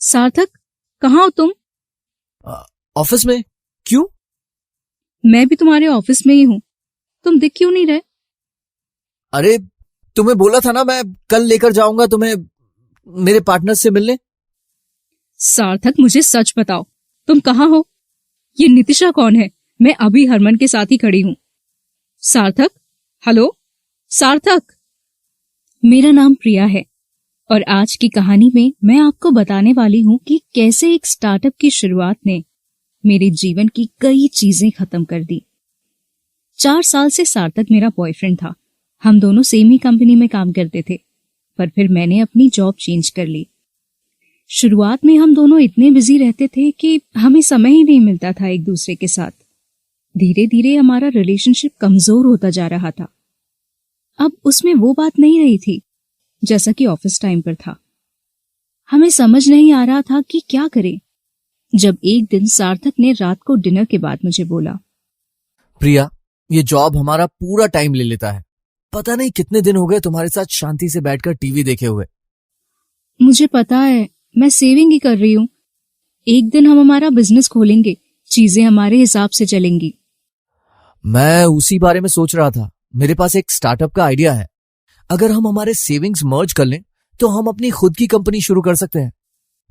सार्थक, कहाँ हो तुम? ऑफिस में। क्यों? मैं भी तुम्हारे ऑफिस में ही हूँ। तुम दिख क्यों नहीं रहे? अरे तुम्हें बोला था ना, मैं कल लेकर जाऊंगा तुम्हें मेरे पार्टनर से मिलने। सार्थक, मुझे सच बताओ, तुम कहाँ हो? ये नितिशा कौन है? मैं अभी हरमन के साथ ही खड़ी हूँ। सार्थक, हेलो सार्थक। मेरा नाम प्रिया है और आज की कहानी में मैं आपको बताने वाली हूँ कि कैसे एक स्टार्टअप की शुरुआत ने मेरे जीवन की कई चीजें खत्म कर दी। 4 साल से सार्थक मेरा बॉयफ्रेंड था। हम दोनों सेम ही कंपनी में काम करते थे, पर फिर मैंने अपनी जॉब चेंज कर ली। शुरुआत में हम दोनों इतने बिजी रहते थे कि हमें समय ही नहीं मिलता था एक दूसरे के साथ। धीरे धीरे हमारा रिलेशनशिप कमजोर होता जा रहा था। अब उसमें वो बात नहीं रही थी जैसा कि ऑफिस टाइम पर था। हमें समझ नहीं आ रहा था कि क्या करें, जब एक दिन सार्थक ने रात को डिनर के बाद मुझे बोला, प्रिया, ये जॉब हमारा पूरा टाइम ले लेता है। पता नहीं कितने दिन हो गए तुम्हारे साथ शांति से बैठकर टीवी देखे हुए। मुझे पता है, मैं सेविंग ही कर रही हूँ। एक दिन हम हमारा बिजनेस खोलेंगे, चीजें हमारे हिसाब से चलेंगी। मैं उसी बारे में सोच रहा था। मेरे पास एक स्टार्टअप का आइडिया है। अगर हम हमारे सेविंग्स मर्ज कर लें तो हम अपनी खुद की कंपनी शुरू कर सकते हैं।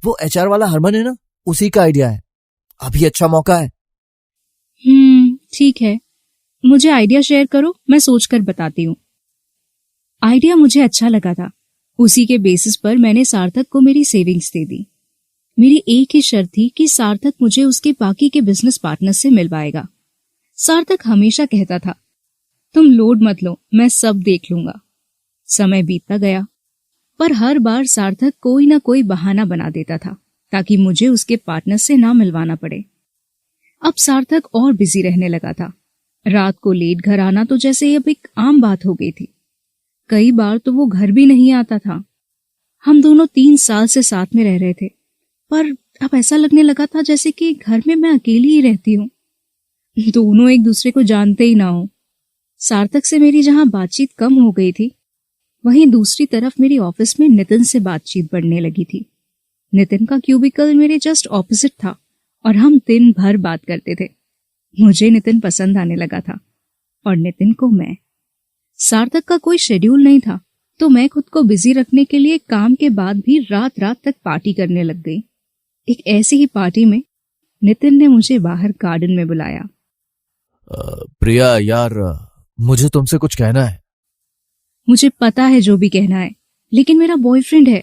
वो एचआर वाला हरमन है ना, उसी का आइडिया है। अभी अच्छा मौका है। ठीक है, मुझे आइडिया शेयर करो, मैं सोचकर बताती हूँ। आइडिया मुझे अच्छा लगा था। उसी के बेसिस पर मैंने सार्थक को मेरी सेविंग्स दे दी। मेरी एक ही शर्त थी कि सार्थक मुझे उसके बाकी के बिजनेस पार्टनर से मिलवाएगा। सार्थक हमेशा कहता था, तुम लोड मत लो, मैं सब देख लूंगा। समय बीतता गया, पर हर बार सार्थक कोई ना कोई बहाना बना देता था ताकि मुझे उसके पार्टनर से ना मिलवाना पड़े। अब सार्थक और बिजी रहने लगा था। रात को लेट घर आना तो जैसे अब एक आम बात हो गई थी। कई बार तो वो घर भी नहीं आता था। हम दोनों 3 साल से साथ में रह रहे थे, पर अब ऐसा लगने लगा था जैसे कि घर में मैं अकेली ही रहती हूँ। दोनों एक दूसरे को जानते ही ना हो। सार्थक से मेरी जहां बातचीत कम हो गई थी, वहीं दूसरी तरफ मेरी ऑफिस में नितिन से बातचीत बढ़ने लगी थी। नितिन का क्यूबिकल मेरे जस्ट ऑपोजिट था और हम दिन भर बात करते थे। मुझे नितिन पसंद आने लगा था और नितिन को मैं। सार्थक का कोई शेड्यूल नहीं था, तो मैं खुद को बिजी रखने के लिए काम के बाद भी रात रात तक पार्टी करने लग गई। एक ऐसी ही पार्टी में नितिन ने मुझे बाहर गार्डन में बुलाया। प्रिया यार, मुझे तुमसे कुछ कहना है। मुझे पता है जो भी कहना है, लेकिन मेरा बॉयफ्रेंड है।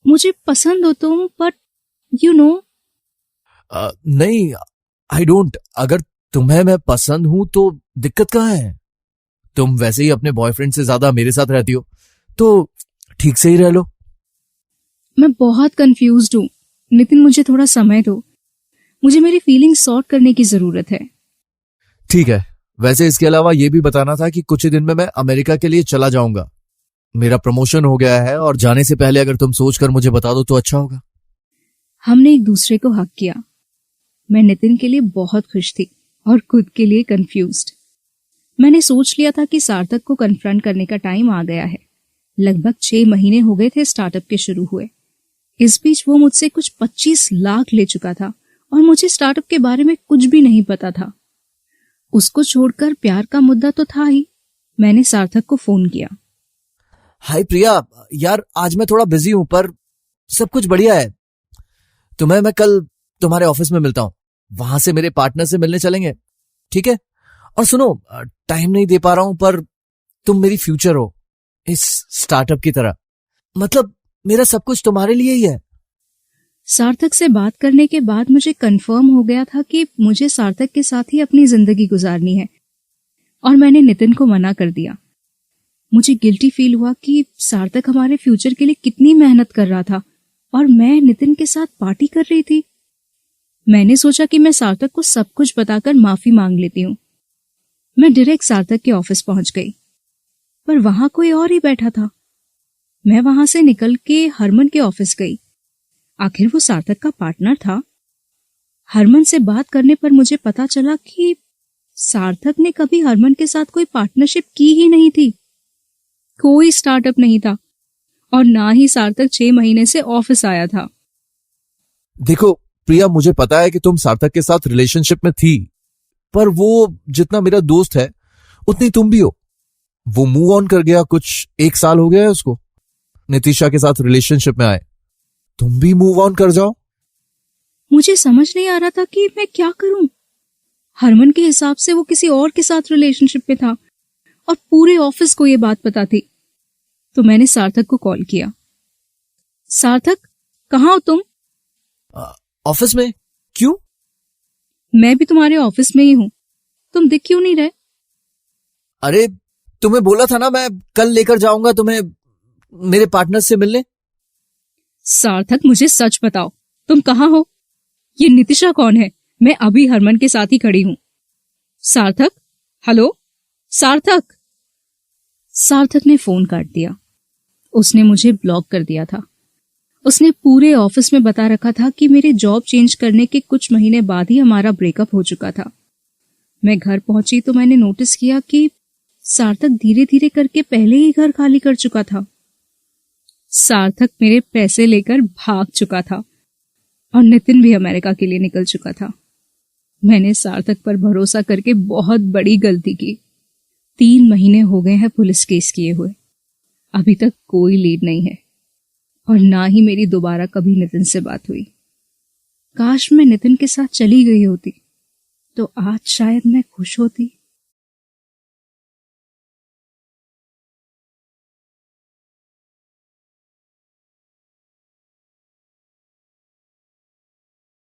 मुझे पसंद हो तुम, बट यू नो। नहीं, आई डोंट। अगर तुम्हें मैं पसंद हूं तो दिक्कत कहाँ है? तुम वैसे ही अपने बॉयफ्रेंड से ज्यादा मेरे साथ रहती हो, तो ठीक से ही रह लो। मैं बहुत कंफ्यूज्ड हूँ नितिन, मुझे थोड़ा समय दो। मुझे मेरी फीलिंग्स सॉर्ट करने की जरूरत है। ठीक है। वैसे इसके अलावा ये भी बताना था कि कुछ ही दिन में मैं अमेरिका के लिए चला जाऊंगा। मेरा प्रमोशन हो गया है और जाने से पहले अगर तुम सोचकर मुझे बता दो तो अच्छा होगा। हमने एक दूसरे को हक किया। मैं नितिन के लिए बहुत खुश थी और खुद के लिए कंफ्यूज्ड। मैंने सोच लिया था कि सार्थक को कन्फ्रंट करने का टाइम आ गया है। लगभग 6 महीने हो गए थे स्टार्टअप के शुरू हुए। इस बीच वो मुझसे कुछ 25 लाख ले चुका था और मुझे स्टार्टअप के बारे में कुछ भी नहीं पता था। उसको छोड़कर प्यार का मुद्दा तो था ही। मैंने सार्थक को फोन किया। हाय प्रिया, यार आज मैं थोड़ा बिजी हूं, पर सब कुछ बढ़िया है। तुम्हें मैं कल तुम्हारे ऑफिस में मिलता हूं। वहां से मेरे पार्टनर से मिलने चलेंगे, ठीक है? और सुनो, टाइम नहीं दे पा रहा हूं, पर तुम मेरी फ्यूचर हो इस स्टार्टअप की तरह। मतलब मेरा सब कुछ तुम्हारे लिए ही है। सार्थक से बात करने के बाद मुझे कंफर्म हो गया था कि मुझे सार्थक के साथ ही अपनी जिंदगी गुजारनी है, और मैंने नितिन को मना कर दिया। मुझे गिल्टी फील हुआ कि सार्थक हमारे फ्यूचर के लिए कितनी मेहनत कर रहा था और मैं नितिन के साथ पार्टी कर रही थी। मैंने सोचा कि मैं सार्थक को सब कुछ बताकर माफी मांग लेती हूँ। मैं डायरेक्ट सार्थक के ऑफिस पहुंच गई, पर वहां कोई और ही बैठा था। मैं वहां से निकल के हरमन के ऑफिस गई। आखिर वो सार्थक का पार्टनर था। हरमन से बात करने पर मुझे पता चला कि सार्थक ने कभी हरमन के साथ कोई पार्टनरशिप की ही नहीं थी। कोई स्टार्टअप नहीं था और ना ही सार्थक 6 महीने से ऑफिस आया था। देखो प्रिया, मुझे पता है कि तुम सार्थक के साथ रिलेशनशिप में थी, पर वो जितना मेरा दोस्त है उतनी तुम भी हो। वो मूव ऑन कर गया, कुछ 1 साल हो गया है उसको नितिशा के साथ रिलेशनशिप में आए। तुम भी मूव ऑन कर जाओ। मुझे समझ नहीं आ रहा था कि मैं क्या करूं। हरमन के हिसाब से वो किसी और के साथ रिलेशनशिप में था और पूरे ऑफिस को ये बात पता थी। तो मैंने सार्थक को कॉल किया। सार्थक, कहाँ हो तुम? ऑफिस में? क्यों? मैं भी तुम्हारे ऑफिस में ही हूं। तुम दिख क्यों नहीं रहे? अरे तुम्हें बोला था ना, मैं कल लेकर जाऊंगा तुम्हें मेरे पार्टनर से मिलने। सार्थक, मुझे सच बताओ, तुम कहाँ हो? ये नितिशा कौन है? मैं अभी हरमन के साथ ही खड़ी हूं। सार्थक, हेलो सार्थक। सार्थक ने फोन काट दिया। उसने मुझे ब्लॉक कर दिया था। उसने पूरे ऑफिस में बता रखा था कि मेरे जॉब चेंज करने के कुछ महीने बाद ही हमारा ब्रेकअप हो चुका था। मैं घर पहुंची तो मैंने नोटिस किया कि सार्थक धीरे धीरे करके पहले ही घर खाली कर चुका था। सार्थक मेरे पैसे लेकर भाग चुका था और नितिन भी अमेरिका के लिए निकल चुका था। मैंने सार्थक पर भरोसा करके बहुत बड़ी गलती की। 3 महीने हो गए हैं पुलिस केस किए हुए। अभी तक कोई लीड नहीं है और ना ही मेरी दोबारा कभी नितिन से बात हुई। काश मैं नितिन के साथ चली गई होती तो आज शायद मैं खुश होती।